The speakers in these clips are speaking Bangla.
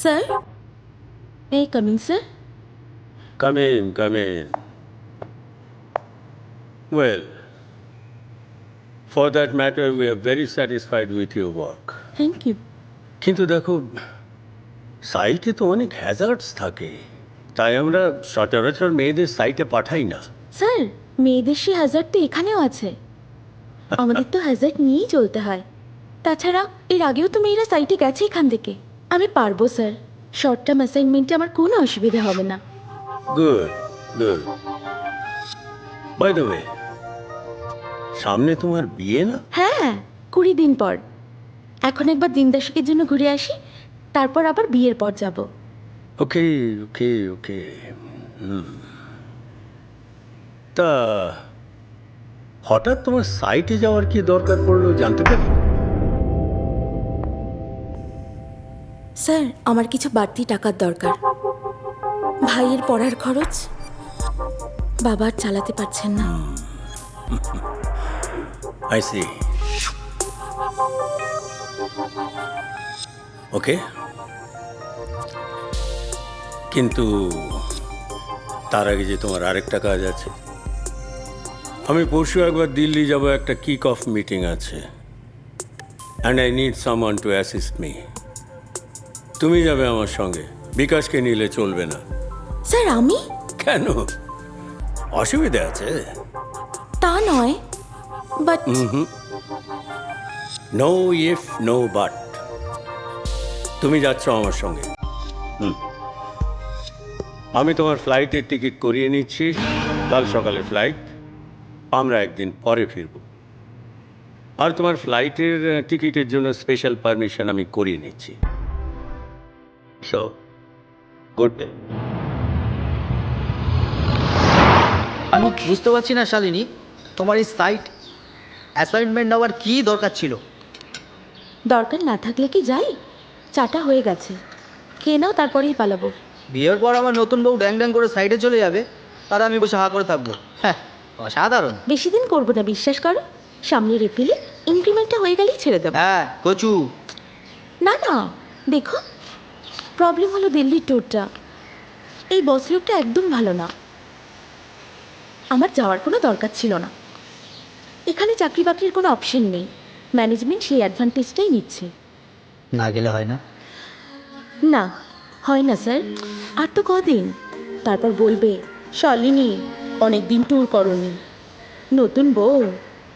Sir? May I come in, sir? Come in, come in. Well, for that matter, we are very satisfied with your work. Thank you. কিন্তু দেখো সাইটে তো অনেক হ্যাজার্ডস থাকে, তাই আমরা সচরাচর মেয়েদের সাইটে পাঠাই না। স্যার, মেয়েদের সে হ্যাজার্ড তো এখানেও আছে। আমাদের তো হ্যাজার্ড নিয়েই চলতে হয়। তাছাড়া এর আগেও তো মেয়েরা সাইটে গেছে এখান থেকে। আমি পারবো স্যার। শর্ট টার্ম অ্যাসাইনমেন্টে আমার কোনো অসুবিধা হবে না। Good good. By the way, সামনে তোমার বিয়ে না? হ্যাঁ, 20 দিন পর। এখন একবার দিন দশেকের জন্য ঘুরে আসি, তারপর আবার বিয়ের পর যাব। ওকে ওকে ওকে। তা হঠাৎ তোমার সাইটে যাওয়ার কি দরকার পড়লো জানতে পারি? স্যার, আমার কিছু বাড়তি টাকার দরকার। ভাইয়ের পড়ার খরচ বাবা আর চালাতে পারছেন না। I C. ওকে, কিন্তু তার আগে যে তোমার আরেকটা কাজ আছে। আমি পরশু একবার দিল্লি যাব, একটা কিক অফ মিটিং আছে, and I need someone to assist me. তুমি যাবে আমার সঙ্গে, বিকাশকে নিলে চলবে না। স্যার, আমি? কেন, অসুবিধা আছে? তা নয়, but no if no but. তুমি যাচ্ছ আমার সঙ্গে। আমি তোমার ফ্লাইটের টিকিট করিয়ে নিচ্ছি, কাল সকালে ফ্লাইট। আমরা একদিন পরে ফিরব। আর তোমার ফ্লাইটের টিকিটের জন্য স্পেশাল পারমিশন আমি করিয়ে নিচ্ছি। So good day. আমি বুঝতে পারছি না শালিনী, তোমার এই সাইট অ্যাসাইনমেন্ট নেওয়ার কী দরকার ছিল? দরকার না থাকলে কি যাই? চাটা হয়ে গেছে, খেয়ে নাও, তারপরেই পালাবো। বিয়ের পর আমার নতুন বউ ড্যাং ড্যাং করে সাইডে চলে যাবে, আর আমি বসে হা করে থাকবো? হ্যাঁ, অসাধারণ। বেশি দিন করবো না, বিশ্বাস করো। সামনের এপ্রিলে ইনক্রিমেন্টটা হয়ে গেলেই ছেড়ে দেবো। হ্যাঁ, কচু। না না, দেখো, প্রবলেম হলো দিল্লির ট্যুরটা। এই বস লোকটা একদম ভালো না। আমার যাওয়ার কোনো দরকার ছিল না। এখানে চাকরি বাকরির কোনো অপশন নেই। ম্যানেজমেন্ট সেই অ্যাডভান্টেজটাই নিচ্ছে। না গেলে হয় না? না, হয় না স্যার। আর তো কদিন, তারপর বলবে শালিনী অনেক দিন ট্যুর করনি। নতুন বউ,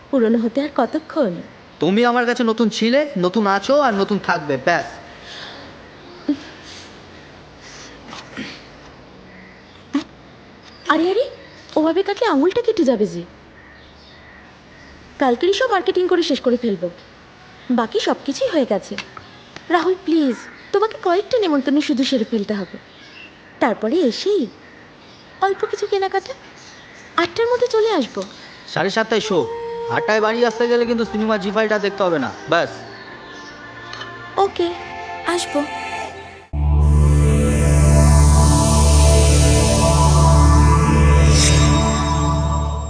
পুরনো হতে আর কতক্ষণ? তুমি আমার কাছে নতুন ছিলে, নতুন আছো, আর নতুন থাকবে, ব্যাস। আরে আরে, ওভাবে কাটলে আঙুলটা কেটে যাবে যে। কালকেরই সব মার্কেটিং করে শেষ করে ফেলবো। বাকি সব কিছুই হয়ে গেছে। রাহুল প্লিজ, তোমাকে কয়েকটা নেমন্তন্ন শুধু সেরে ফেলতে হবে। তারপরে এসেই অল্প কিছু কেনাকাটা। 8টার মধ্যে চলে আসবো। 7:30টায় শো, 8টায় বাড়ি আসতে গেলে কিন্তু সিনেমা জি5টা দেখতে হবে না, ব্যাস। ওকে, আসবো।